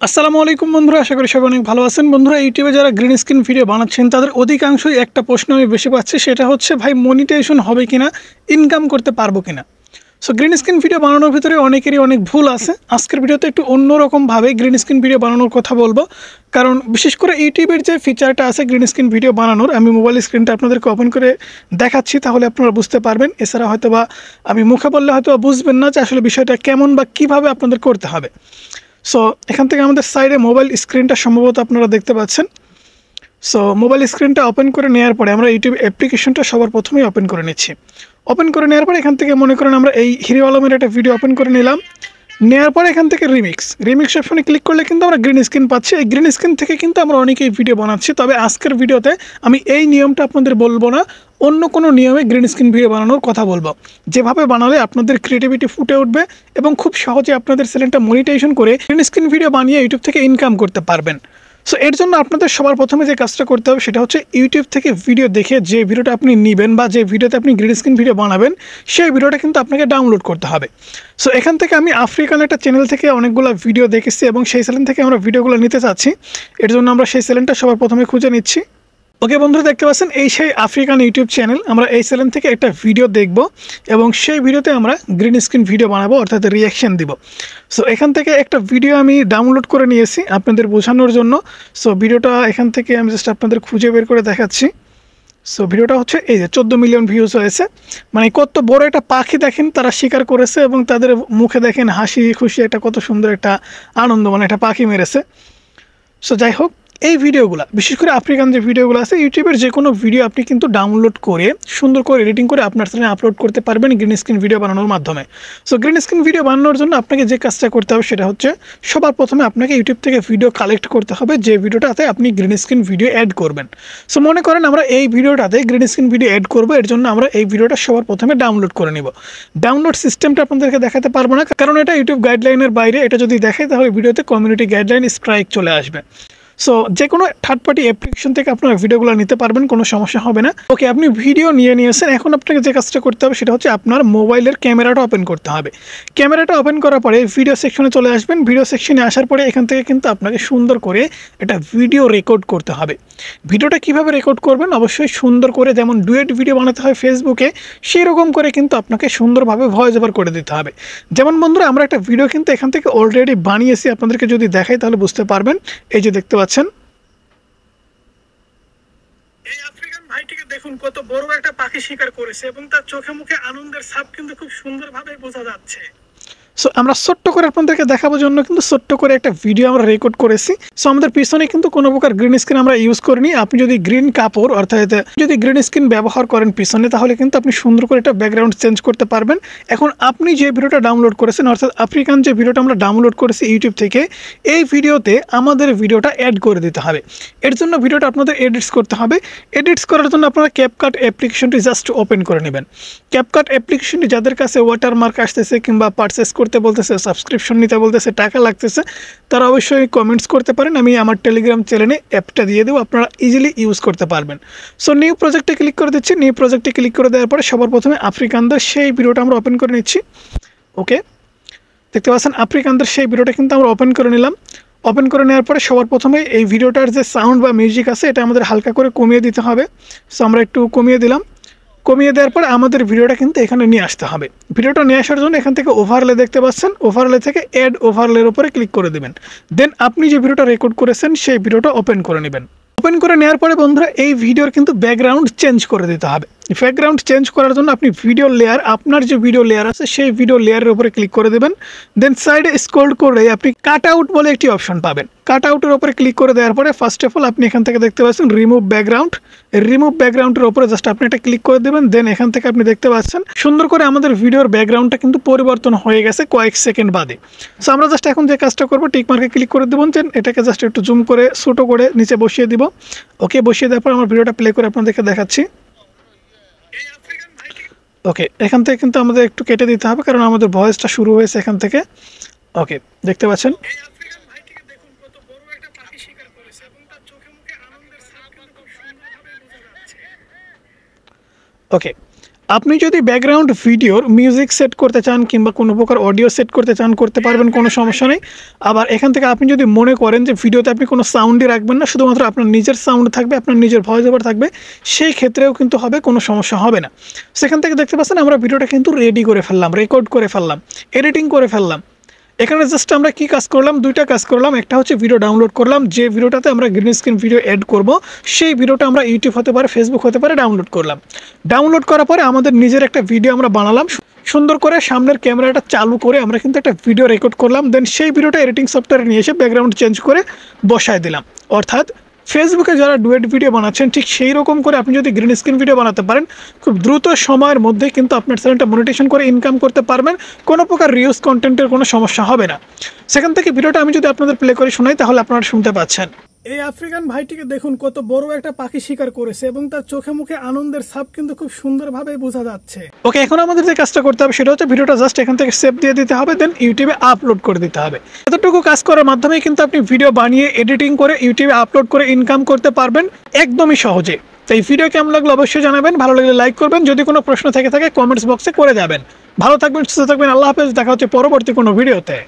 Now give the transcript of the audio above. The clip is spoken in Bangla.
আসসালামু আলাইকুম বন্ধুরা, আশা করি সবাই অনেক ভালো আছেন। বন্ধুরা, ইউটিউবে যারা গ্রিন স্ক্রিন ভিডিও বানাচ্ছেন তাদের অধিকাংশই একটা প্রশ্ন আমি বেশি পাচ্ছি, সেটা হচ্ছে ভাই মনিটাইজেশন হবে কিনা, ইনকাম করতে পারবো কিনা। সো গ্রিন স্ক্রিন ভিডিও বানানোর ভিতরে অনেকেরই অনেক ভুল আছে। আজকের ভিডিওতে একটু অন্যরকমভাবে গ্রিন স্ক্রিন ভিডিও বানানোর কথা বলবো, কারণ বিশেষ করে ইউটিউবের যে ফিচারটা আছে গ্রিন স্ক্রিন ভিডিও বানানোর, আমি মোবাইল স্ক্রিনটা আপনাদেরকে ওপেন করে দেখাচ্ছি, তাহলে আপনারা বুঝতে পারবেন। এছাড়া হয়তো বা আমি মুখে বললে হয়তো বুঝবেন না যে আসলে বিষয়টা কেমন বা কীভাবে আপনাদের করতে হবে। সো এখান থেকে আমাদের সাইডে মোবাইল স্ক্রিনটা সম্ভবত আপনারা দেখতে পাচ্ছেন। সো মোবাইল স্ক্রিনটা ওপেন করে নেওয়ার পরে আমরা ইউটিউব অ্যাপ্লিকেশনটা সবার প্রথমেই ওপেন করে নিচ্ছি। ওপেন করে নেওয়ার পরে এখান থেকে মনে করেন আমরা এই হিরো আলমের একটা ভিডিও ওপেন করে নিলাম। নেওয়ার পরে এখান থেকে রিমিক্স অপশনে ক্লিক করলে কিন্তু আমরা গ্রিন স্ক্রিন পাচ্ছি। এই গ্রিন স্ক্রিন থেকে কিন্তু আমরা অনেকেই ভিডিও বানাচ্ছি, তবে আজকের ভিডিওতে আমি এই নিয়মটা আপনাদের বলবো না, অন্য কোনো নিয়মে গ্রিন স্ক্রিন ভিডিও বানানোর কথা বলবো, যেভাবে বানালে আপনাদের ক্রিয়েটিভিটি ফুটে উঠবে এবং খুব সহজে আপনাদের চ্যানেলটা মনিটাইজেশন করে গ্রিন স্ক্রিন ভিডিও বানিয়ে ইউটিউব থেকে ইনকাম করতে পারবেন। সো এর জন্য আপনাদের সবার প্রথমে যে কাজটা করতে হবে সেটা হচ্ছে ইউটিউব থেকে ভিডিও দেখে যে ভিডিওটা আপনি নেবেন বা যে ভিডিওতে আপনি গ্রিন স্ক্রিন ভিডিও বানাবেন সেই ভিডিওটা কিন্তু আপনাকে ডাউনলোড করতে হবে। সো এখান থেকে আমি আফ্রিকান একটা চ্যানেল থেকে অনেকগুলো ভিডিও দেখেছি এবং সেই চ্যানেল থেকে আমরা ভিডিওগুলো নিতে চাচ্ছি। এর জন্য আমরা সেই চ্যানেলটা সবার প্রথমে খুঁজে নিচ্ছি। ওকে বন্ধুরা, দেখতে পাচ্ছেন এই সেই আফ্রিকান ইউটিউব চ্যানেল। আমরা এই চ্যানেল থেকে একটা ভিডিও দেখব এবং সেই ভিডিওতে আমরা গ্রিন স্ক্রিন ভিডিও বানাবো, অর্থাৎ রিয়াকশান দিব। সো এখান থেকে একটা ভিডিও আমি ডাউনলোড করে নিয়েছি আপনাদের বোঝানোর জন্য। সো ভিডিওটা এখান থেকে আমি জাস্ট আপনাদের খুঁজে বের করে দেখাচ্ছি। সো ভিডিওটা হচ্ছে এই যে 14 মিলিয়ন ভিউজ হয়েছে। মানে কত বড় একটা পাখি দেখেন তারা শিকার করেছে এবং তাদের মুখে দেখেন হাসি খুশি, একটা কত সুন্দর একটা আনন্দ, মানে একটা পাখি মেরেছে। সো যাই হোক, এই ভিডিওগুলো বিশেষ করে আফ্রিকান যে ভিডিওগুলো আছে, ইউটিউবের যে কোনো ভিডিও আপনি কিন্তু ডাউনলোড করে সুন্দর করে এডিটিং করে আপনার চ্যানেলে আপলোড করতে পারবেন গ্রিন স্ক্রিন ভিডিও বানানোর মাধ্যমে। সো গ্রিন স্ক্রিন ভিডিও বানানোর জন্য আপনাকে যে কাজটা করতে হবে সেটা হচ্ছে সবার প্রথমে আপনাকে ইউটিউব থেকে ভিডিও কালেক্ট করতে হবে যে ভিডিওটাতে আপনি গ্রিন স্ক্রিন ভিডিও অ্যাড করবেন। সো মনে করেন আমরা এই ভিডিওটাতে গ্রিন স্ক্রিন ভিডিও অ্যাড করবো, এর জন্য আমরা এই ভিডিওটা সবার প্রথমে ডাউনলোড করে নিব। ডাউনলোড সিস্টেমটা আপনাদেরকে দেখাতে পারবো না, কারণ এটা ইউটিউব গাইডলাইনের বাইরে। এটা যদি দেখাই তাহলে ভিডিওতে কমিউনিটি গাইডলাইন স্ট্রাইক চলে আসবে। সো যে কোনো থার্ড পার্টি অ্যাপ্লিকেশন থেকে আপনারা ভিডিওগুলো নিতে পারবেন, কোনো সমস্যা হবে না। ওকে, আপনি ভিডিও নিয়ে নিয়েছেন, এখন আপনাকে যে কাজটা করতে হবে সেটা হচ্ছে আপনার মোবাইলের ক্যামেরাটা ওপেন করতে হবে। ক্যামেরাটা ওপেন করার পরে ভিডিও সেকশনে চলে আসবেন। ভিডিও সেকশনে আসার পরে এখান থেকে কিন্তু আপনাকে সুন্দর করে একটা ভিডিও রেকর্ড করতে হবে। ভিডিওটা কিভাবে রেকর্ড করবেন, অবশ্যই সুন্দর করে, যেমন ডুয়েট ভিডিও বানাতে হয় ফেসবুকে, সেই রকম করে কিন্তু আপনাকে সুন্দরভাবে ভয়েস ওভার করে দিতে হবে। যেমন বন্ধুরা, আমরা একটা ভিডিও কিন্তু এখান থেকে অলরেডি বানিয়েছি, আপনাদেরকে যদি দেখাই তাহলে বুঝতে পারবেন। এই যে দেখতে পাচ্ছেন, এই আফ্রিকান ভাইটিকে দেখুন কত বড় একটা পাখি শিকার করেছে এবং তার চোখে মুখে আনন্দের ছাপ কিন্তু খুব সুন্দরভাবে বোঝা যাচ্ছে। সো আমরা ছোট্ট করে আপনাদেরকে দেখাবার জন্য কিন্তু ছোট্ট করে একটা ভিডিও আমরা রেকর্ড করেছি। সো আমাদের পিছনে কিন্তু কোনো প্রকার গ্রিন স্ক্রিন আমরা ইউজ করিনি। আপনি যদি গ্রিন কাপড় অর্থাৎ যদি গ্রিন স্ক্রিন ব্যবহার করেন পিছনে, তাহলে কিন্তু আপনি সুন্দর করে একটা ব্যাকগ্রাউন্ড চেঞ্জ করতে পারবেন। এখন আপনি যে ভিডিওটা ডাউনলোড করেছেন, অর্থাৎ আফ্রিকান যে ভিডিওটা আমরা ডাউনলোড করেছি ইউটিউব থেকে, এই ভিডিওতে আমাদের ভিডিওটা অ্যাড করে দিতে হবে। এর জন্য ভিডিওটা আপনাদের এডিটস করতে হবে। এডিটস করার জন্য আপনারা ক্যাপকাট অ্যাপ্লিকেশনটি জাস্ট ওপেন করে নেবেন। ক্যাপকাট অ্যাপ্লিকেশনটি যাদের কাছে ওয়াটারমার্ক আসতেছে কিংবা পারচেস করতে বলতেছে, সাবস্ক্রিপশন নিতে বলতেছে, টাকা লাগতেছে, তারা অবশ্যই কমেন্টস করতে পারেন। আমি আমার টেলিগ্রাম চ্যানেলে অ্যাপটা দিয়ে দেবো, আপনারা ইজিলি ইউজ করতে পারবেন। সো নিউ প্রজেক্টে ক্লিক করে দিচ্ছি। নিউ প্রজেক্টে ক্লিক করে দেওয়ার পরে সবার প্রথমে আফ্রিকানদের সেই ভিডিওটা আমরা ওপেন করে নিচ্ছি। ওকে, দেখতে পাচ্ছেন আফ্রিকানদের সেই ভিডিওটা কিন্তু আমরা ওপেন করে নিলাম। ওপেন করে নেওয়ার পরে সবার প্রথমে এই ভিডিওটার যে সাউন্ড বা মিউজিক আছে এটা আমাদের হালকা করে কমিয়ে দিতে হবে। সো আমরা একটু কমিয়ে দিলাম। কমিয়ে দেওয়ার পরে আমাদের ভিডিওটা কিন্তু এখানে নিয়ে আসতে হবে। ভিডিওটা নিয়ে আসার জন্য এখান থেকে ওভারলে দেখতে পাচ্ছেন, ওভারলে থেকে অ্যাড ওভারলের উপরে ক্লিক করে দেবেন। দেন আপনি যে ভিডিওটা রেকর্ড করেছেন সেই ভিডিওটা ওপেন করে নেবেন। ওপেন করে নেওয়ার পরে বন্ধুরা, এই ভিডিওর কিন্তু ব্যাকগ্রাউন্ড চেঞ্জ করে দিতে হবে। ব্যাকগ্রাউন্ড চেঞ্জ করার জন্য আপনি ভিডিও লেয়ার, আপনার যে ভিডিও লেয়ার আছে সেই ভিডিও লেয়ারের উপরে ক্লিক করে দেবেন। দেন সাইডে স্ক্রল করে আপনি কাট আউট বলে একটি অপশন পাবেন। কাট আউটের উপরে ক্লিক করে দেওয়ার পরে ফার্স্ট অফ অল আপনি এখান থেকে দেখতে পাচ্ছেন রিমুভ ব্যাকগ্রাউন্ড। রিমুভ ব্যাকগ্রাউন্ডের উপরে জাস্ট আপনি এটা ক্লিক করে দেবেন। দেন এখান থেকে আপনি দেখতে পাচ্ছেন সুন্দর করে আমাদের ভিডিওর ব্যাকগ্রাউন্ডটা কিন্তু পরিবর্তন হয়ে গেছে কয়েক সেকেন্ড বাদে। সো আমরা জাস্ট এখন যে কাজটা করবো, টিক মার্কে ক্লিক করে দেবেন। দেন এটাকে জাস্ট একটু জুম করে ছোটো করে নিচে বসিয়ে দিব। ওকে, বসিয়ে দেওয়ার পর আমার ভিডিওটা প্লে করে আপনাদেরকে দেখাচ্ছি। ওকে, এখান থেকে কিন্তু আমাদের একটু কেটে দিতে হবে কারণ আমাদের ভয়েসটা শুরু হয়েছে এখান থেকে। ওকে, দেখতে পাচ্ছেন ওকে, আপনি যদি ব্যাকগ্রাউন্ড ভিডিওর মিউজিক সেট করতে চান কিংবা কোনো প্রকার অডিও সেট করতে চান করতে পারবেন, কোনো সমস্যা নেই। আবার এখান থেকে আপনি যদি মনে করেন যে ভিডিওতে আপনি কোনো সাউন্ডই রাখবেন না, শুধুমাত্র আপনার নিজের সাউন্ড থাকবে, আপনার নিজের ভয়েস ওভার থাকবে, সেই ক্ষেত্রেও কিন্তু হবে, কোনো সমস্যা হবে না। সেখান থেকে দেখতে পাচ্ছেন আমরা ভিডিওটা কিন্তু রেডি করে ফেললাম, রেকর্ড করে ফেললাম, এডিটিং করে ফেললাম। এখানে জাস্ট আমরা কি কাজ করলাম, দুইটা কাজ করলাম। একটা হচ্ছে ভিডিও ডাউনলোড করলাম, যে ভিডিওটাতে আমরা গ্রিন স্ক্রিন ভিডিও অ্যাড করব সেই ভিডিওটা আমরা ইউটিউব হতে পারে, ফেসবুক হতে পারে, ডাউনলোড করলাম। ডাউনলোড করার পরে আমাদের নিজের একটা ভিডিও আমরা বানালাম, সুন্দর করে সামনের ক্যামেরাটা চালু করে আমরা কিন্তু একটা ভিডিও রেকর্ড করলাম। দেন সেই ভিডিওটা এডিটিং সফটওয়্যারে নিয়ে এসে ব্যাকগ্রাউন্ড চেঞ্জ করে বসায় দিলাম। অর্থাৎ ফেসবুকে যারা ডুয়েট ভিডিও বানাচ্ছেন ঠিক সেই রকম করে আপনি যদি গ্রিন স্ক্রিন ভিডিও বানাতে পারেন, খুব দ্রুত সময়ের মধ্যে কিন্তু আপনার চ্যানেলটা মনিটাইজেশন করে ইনকাম করতে পারবেন। কোনো প্রকার রিউজ কন্টেন্টের কোনো সমস্যা হবে না। সেখান থেকে ভিডিওটা আমি যদি আপনাদের প্লে করে শোনাই তাহলে আপনারা শুনতে পাচ্ছেন। এই আফ্রিকান ভাইটিকে দেখুন কত বড় একটা পাখি শিকার করেছে এবং তার চোখে মুখে আনন্দের ছাপ কিন্তু খুব সুন্দরভাবে বোঝা যাচ্ছে। ওকে, এখন আমাদের যে কাজটা করতে হবে সেটা হচ্ছে ভিডিওটা জাস্ট এখান থেকে সেভ দিয়ে দিতে হবে, দেন ইউটিউবে আপলোড করে দিতে হবে। এতটুকু কাজ করার মাধ্যমে কিন্তু আপনি ভিডিও বানিয়ে এডিটিং করে ইউটিউবে আপলোড করে ইনকাম করতে পারবেন একদমই সহজে। তো এই ভিডিও কেমন লাগলো অবশ্যই জানাবেন, ভালো লাগলে লাইক করবেন, যদি কোনো প্রশ্ন থেকে থাকে কমেন্টস বক্সে করে যাবেন। ভালো থাকবেন, সুস্থ থাকবেন, আল্লাহ হাফেজ। দেখা হচ্ছে পরবর্তী কোনো ভিডিওতে।